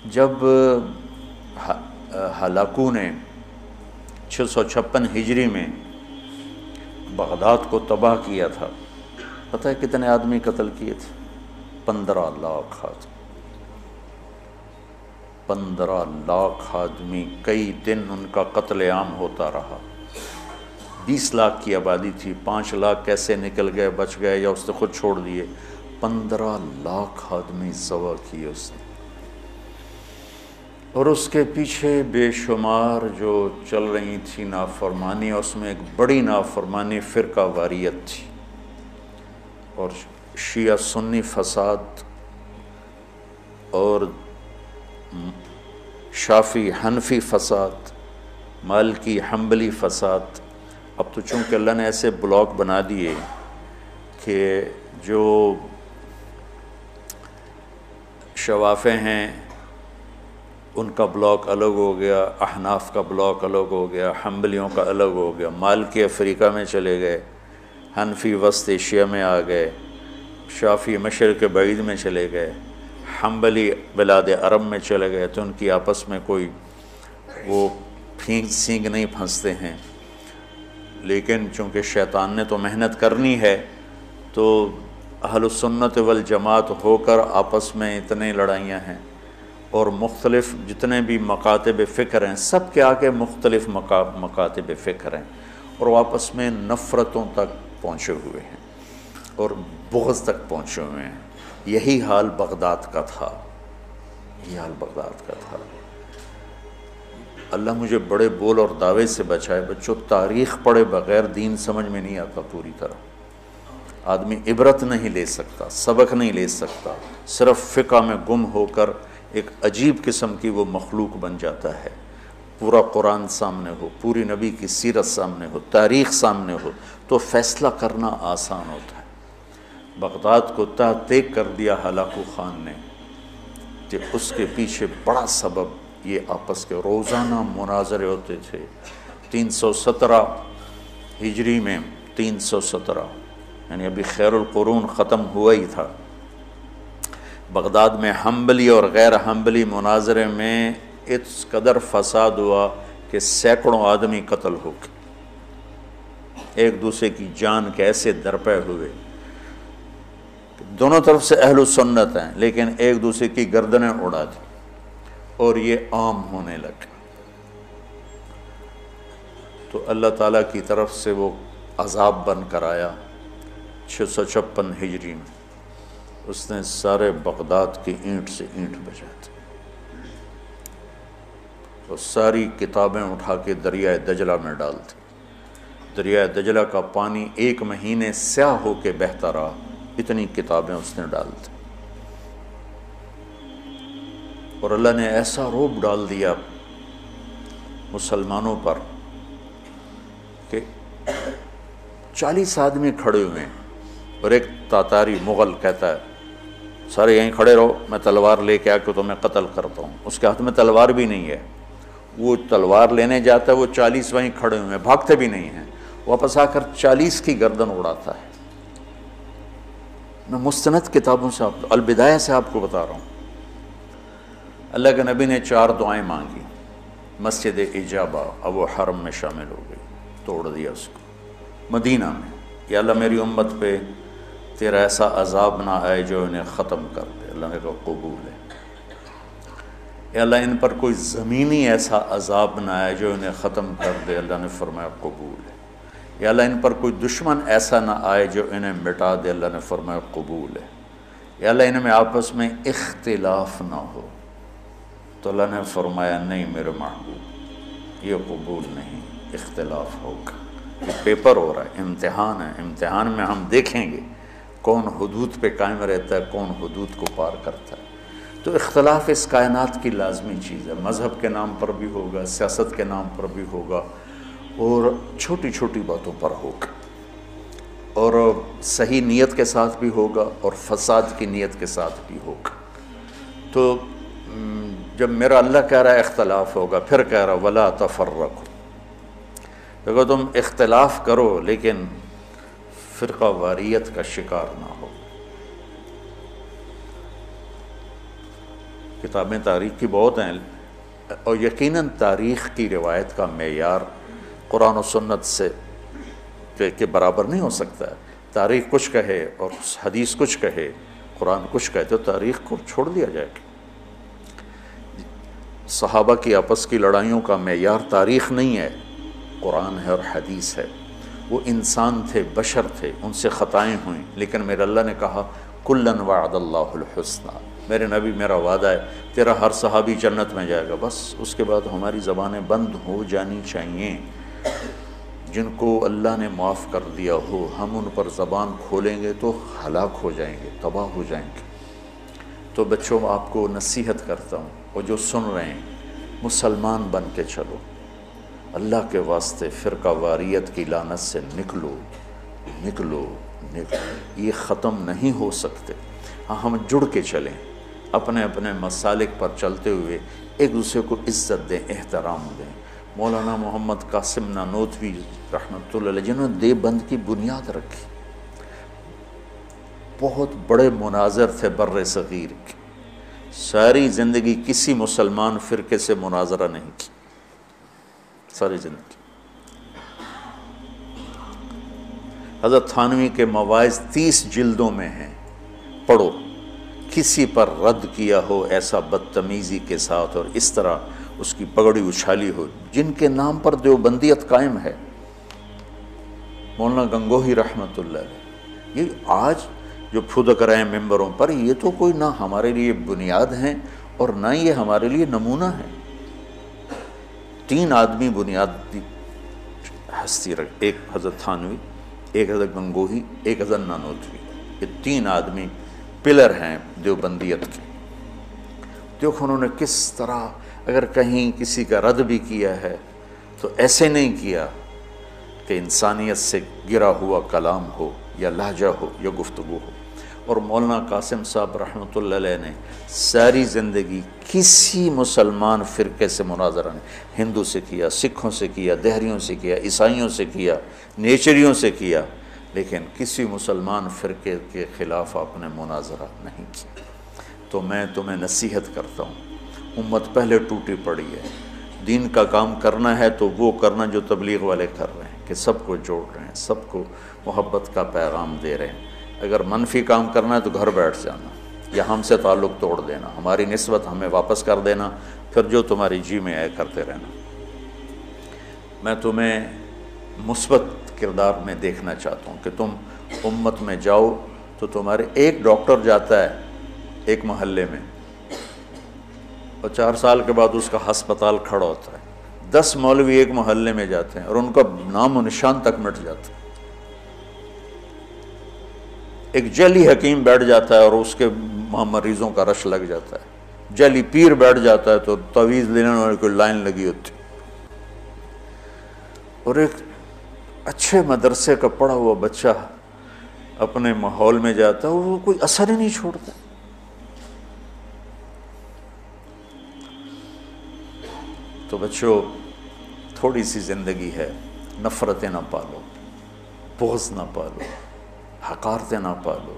جب ہلاکو نے 656 ہجری میں بغداد کو تباہ کیا تھا، پتہ ہے کتنے آدمی قتل کیے تھے؟ 15 لاکھ آدمی، 15 لاکھ آدمی، کئی دن ان کا قتل عام ہوتا رہا۔ 20 لاکھ کی آبادی تھی، 5 لاکھ کیسے نکل گئے، بچ گئے یا اس نے خود چھوڑ دیے، 15 لاکھ آدمی ذبح کیے اس نے۔ اور اس کے پیچھے بے شمار جو چل رہی تھی نافرمانی، اس میں ایک بڑی نافرمانی فرقہ واریت تھی، اور شیعہ سنی فساد اور شافعی حنفی فساد، مالکی حنبلی فساد۔ اب تو چونکہ اللہ نے ایسے بلاک بنا دیے کہ جو شوافع ہیں ان کا بلاک الگ ہو گیا، احناف کا بلاک الگ ہو گیا، حنبلیوں کا الگ ہو گیا، مالکی افریقہ میں چلے گئے، حنفی وسط ایشیا میں آ گئے، شافعی مشرق بعید میں چلے گئے، حنبلی بلاد عرب میں چلے گئے، تو ان کی آپس میں کوئی وہ پھینک سینگ نہیں پھنستے ہیں۔ لیکن چونکہ شیطان نے تو محنت کرنی ہے، تو اہل السنت والجماعت ہو کر آپس میں اتنے لڑائیاں ہیں، اور مختلف جتنے بھی مکاتب فکر ہیں سب کے آگے مختلف مکاتب فکر ہیں، اور وہ آپس میں نفرتوں تک پہنچے ہوئے ہیں اور بغض تک پہنچے ہوئے ہیں۔ یہی حال بغداد کا تھا، یہی حال بغداد کا تھا۔ اللہ مجھے بڑے بول اور دعوے سے بچائے۔ بچوں، تاریخ پڑھے بغیر دین سمجھ میں نہیں آتا پوری طرح۔ آدمی عبرت نہیں لے سکتا، سبق نہیں لے سکتا، صرف فقہ میں گم ہو کر ایک عجیب قسم کی وہ مخلوق بن جاتا ہے۔ پورا قرآن سامنے ہو، پوری نبی کی سیرت سامنے ہو، تاریخ سامنے ہو، تو فیصلہ کرنا آسان ہوتا ہے۔ بغداد کو تحت کر دیا ہلاکو خان نے، کہ اس کے پیچھے بڑا سبب یہ آپس کے روزانہ مناظرے ہوتے تھے۔ 317 ہجری میں، 317 یعنی ابھی خیر القرون ختم ہوا ہی تھا، بغداد میں حنبلی اور غیر حنبلی مناظرے میں اس قدر فساد ہوا کہ سینکڑوں آدمی قتل ہو گئے، ایک دوسرے کی جان کے ایسے درپے ہوئے۔ دونوں طرف سے اہل سنت ہیں، لیکن ایک دوسرے کی گردنیں اڑا دی، اور یہ عام ہونے لگا۔ تو اللہ تعالیٰ کی طرف سے وہ عذاب بن کر آیا 656 ہجری میں۔ اس نے سارے بغداد کی اینٹ سے اینٹ بجا دی، اور ساری کتابیں اٹھا کے دریائے دجلہ میں ڈال دی۔ دریائے دجلہ کا پانی 1 مہینے سیاہ ہو کے بہتا رہا، اتنی کتابیں اس نے ڈال دی۔ اور اللہ نے ایسا رعب ڈال دیا مسلمانوں پر کہ 40 آدمی کھڑے ہوئے ہیں، اور ایک تاتاری مغل کہتا ہے سارے یہیں کھڑے رہو، میں تلوار لے کے آ کے تمہیں قتل کرتا ہوں۔ اس کے ہاتھ میں تلوار بھی نہیں ہے، وہ تلوار لینے جاتا ہے، وہ 40 وہیں کھڑے ہوئے ہیں، بھاگتے بھی نہیں ہیں، واپس آ کر 40 کی گردن اڑاتا ہے۔ میں مستند کتابوں سے البدایہ سے آپ کو بتا رہا ہوں۔ اللہ کے نبی نے 4 دعائیں مانگی، مسجد اجابہ، اب وہ حرم میں شامل ہو گئی، توڑ دیا اس کو۔ مدینہ میں، یا اللہ میری امت پہ تیرا ایسا عذاب نہ آئے جو انہیں ختم کر دے، اللہ نے کہا قبول ہے۔ یا اللہ ان پر کوئی زمینی ایسا عذاب نہ آئے جو انہیں ختم کر دے، اللہ نے فرمایا قبول ہے۔ یا اللہ ان پر کوئی دشمن ایسا نہ آئے جو انہیں مٹا دے، اللہ نے فرمایا قبول ہے۔ یا اللہ ان میں آپس میں اختلاف نہ ہو، تو اللہ نے فرمایا نہیں میرے محبوب، یہ قبول نہیں، اختلاف ہوگا۔ یہ پیپر ہو رہا ہے، امتحان ہے، امتحان میں ہم دیکھیں گے کون حدود پہ قائم رہتا ہے، کون حدود کو پار کرتا ہے۔ تو اختلاف اس کائنات کی لازمی چیز ہے، مذہب کے نام پر بھی ہوگا، سیاست کے نام پر بھی ہوگا، اور چھوٹی چھوٹی باتوں پر ہوگا، اور صحیح نیت کے ساتھ بھی ہوگا اور فساد کی نیت کے ساتھ بھی ہوگا۔ تو جب میرا اللہ کہہ رہا ہے اختلاف ہوگا، پھر کہہ رہا ولا تفرقوا، دیکھو تم اختلاف کرو لیکن فرقہ واریت کا شکار نہ ہو۔ کتابیں تاریخ کی بہت ہیں، اور یقیناً تاریخ کی روایت کا معیار قرآن و سنت سے کے برابر نہیں ہو سکتا ہے۔ تاریخ کچھ کہے اور حدیث کچھ کہے، قرآن کچھ کہے، تو تاریخ کو چھوڑ دیا جائے گا۔ صحابہ کی آپس کی لڑائیوں کا معیار تاریخ نہیں ہے، قرآن ہے اور حدیث ہے۔ وہ انسان تھے، بشر تھے، ان سے خطائیں ہوئیں، لیکن میرے اللہ نے کہا کُلًّا وعد اللہ الحسنى، میرے نبی میرا وعدہ ہے تیرا ہر صحابی جنت میں جائے گا۔ بس اس کے بعد ہماری زبانیں بند ہو جانی چاہیے۔ جن کو اللہ نے معاف کر دیا ہو، ہم ان پر زبان کھولیں گے تو ہلاک ہو جائیں گے، تباہ ہو جائیں گے۔ تو بچوں، آپ کو نصیحت کرتا ہوں، اور جو سن رہے ہیں، مسلمان بن کے چلو، اللہ کے واسطے فرقہ واریت کی لعنت سے نکلو نکلو نکلو، یہ ختم نہیں ہو سکتے۔ ہاں، ہم جڑ کے چلیں، اپنے اپنے مسالک پر چلتے ہوئے ایک دوسرے کو عزت دیں، احترام دیں۔ مولانا محمد قاسم نانوتوی رحمۃ اللہ علیہ، جنہوں نے دیوبند کی بنیاد رکھی، بہت بڑے مناظر تھے بر صغیر کے، ساری زندگی کسی مسلمان فرقے سے مناظرہ نہیں کی، ساری زندگی۔ حضرت تھانوی کے مواعظ 30 جلدوں میں ہیں، پڑھو۔ کسی پر رد کیا ہو ایسا بدتمیزی کے ساتھ اور اس طرح اس کی پگڑی اچھالی ہو، جن کے نام پر دیوبندیت قائم ہے، مولانا گنگوہی رحمۃ اللہ علیہ، یہ آج جو پھدک رہے ہیں ممبروں پر، یہ تو کوئی نہ ہمارے لیے بنیاد ہیں اور نہ یہ ہمارے لیے نمونہ ہیں۔ 3 آدمی بنیادی ہستی رکھ، ایک حضرت تھانوی، ایک حضرت گنگوہی، ایک حضرت نانوتوی، یہ 3 آدمی پلر ہیں دیوبندیت کے۔ دیکھو انہوں نے کس طرح، اگر کہیں کسی کا رد بھی کیا ہے تو ایسے نہیں کیا کہ انسانیت سے گرا ہوا کلام ہو یا لہجہ ہو یا گفتگو ہو۔ اور مولانا قاسم صاحب رحمۃ اللہ علیہ نے ساری زندگی کسی مسلمان فرقے سے مناظرہ نہیں، ہندو سے کیا، سکھوں سے کیا، دہریوں سے کیا، عیسائیوں سے کیا، نیچریوں سے کیا، لیکن کسی مسلمان فرقے کے خلاف آپ نے مناظرہ نہیں کیا۔ تو میں تمہیں نصیحت کرتا ہوں، امت پہلے ٹوٹی پڑی ہے، دین کا کام کرنا ہے تو وہ کرنا جو تبلیغ والے کر رہے ہیں، کہ سب کو جوڑ رہے ہیں، سب کو محبت کا پیغام دے رہے ہیں۔ اگر منفی کام کرنا ہے تو گھر بیٹھ جانا، یا ہم سے تعلق توڑ دینا، ہماری نسبت ہمیں واپس کر دینا، پھر جو تمہاری جی میں آئے کرتے رہنا۔ میں تمہیں مثبت کردار میں دیکھنا چاہتا ہوں کہ تم امت میں جاؤ تو تمہارے ایک ڈاکٹر جاتا ہے ایک محلے میں، اور 4 سال کے بعد اس کا ہسپتال کھڑا ہوتا ہے۔ 10 مولوی ایک محلے میں جاتے ہیں اور ان کا نام و نشان تک مٹ جاتا ہے۔ ایک جعلی حکیم بیٹھ جاتا ہے اور اس کے مریضوں کا رش لگ جاتا ہے، جعلی پیر بیٹھ جاتا ہے تو تعویذ لینے والے کوئی لائن لگی ہوتی، اور ایک اچھے مدرسے کا پڑھا ہوا بچہ اپنے ماحول میں جاتا ہے، وہ کوئی اثر ہی نہیں چھوڑتا۔ تو بچوں، تھوڑی سی زندگی ہے، نفرتیں نہ پالو، بغض نہ پالو، حقارتیں نہ پالو،